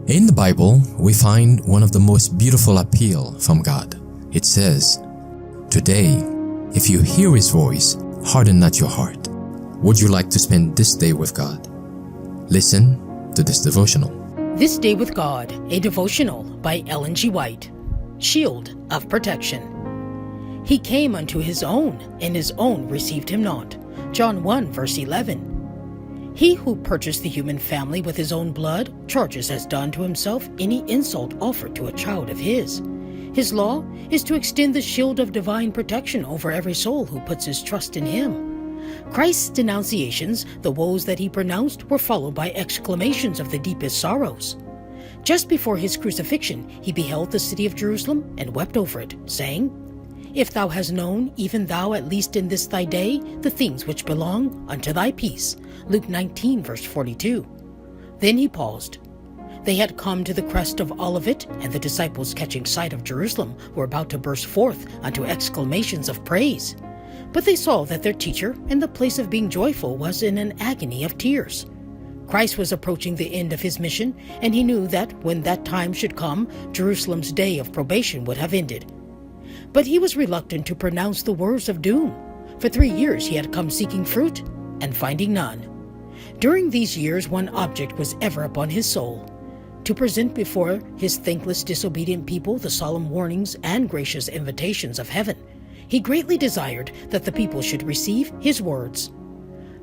In the Bible, we find one of the most beautiful appeal from God. It says, "Today, if you hear His voice, harden not your heart." Would you like to spend this day with God? Listen to this devotional. This Day with God, a devotional by Ellen G. White. Shield of Protection. He came unto his own, and his own received him not. John 1 verse 11. He who purchased the human family with his own blood charges as done to himself any insult offered to a child of his. His law is to extend the shield of divine protection over every soul who puts his trust in him. Christ's denunciations, the woes that he pronounced, were followed by exclamations of the deepest sorrows. Just before his crucifixion, he beheld the city of Jerusalem and wept over it, saying, "If thou hast known, even thou at least in this thy day, the things which belong unto thy peace." Luke 19 verse 42. Then he paused. They had come to the crest of Olivet, and the disciples, catching sight of Jerusalem, were about to burst forth unto exclamations of praise. But they saw that their teacher, in the place of being joyful, was in an agony of tears. Christ was approaching the end of his mission, and he knew that when that time should come, Jerusalem's day of probation would have ended. But he was reluctant to pronounce the words of doom. For 3 years he had come seeking fruit, and finding none. During these years, one object was ever upon his soul: to present before his thankless, disobedient people the solemn warnings and gracious invitations of heaven. He greatly desired that the people should receive his words.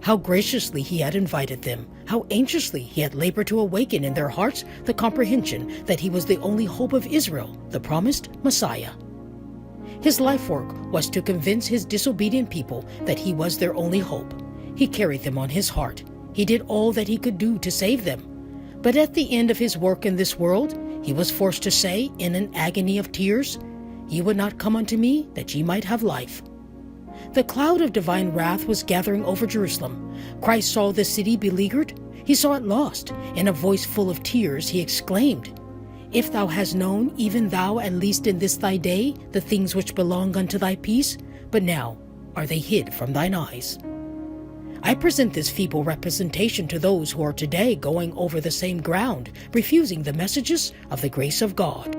How graciously he had invited them, how anxiously he had labored to awaken in their hearts the comprehension that he was the only hope of Israel, the promised Messiah. His life work was to convince his disobedient people that he was their only hope. He carried them on his heart. He did all that he could do to save them. But at the end of his work in this world, he was forced to say in an agony of tears, "Ye would not come unto me that ye might have life." The cloud of divine wrath was gathering over Jerusalem. Christ saw the city beleaguered. He saw it lost. In a voice full of tears, he exclaimed, "If thou hast known, even thou at least in this thy day, the things which belong unto thy peace, but now are they hid from thine eyes." I present this feeble representation to those who are today going over the same ground, refusing the messages of the grace of God.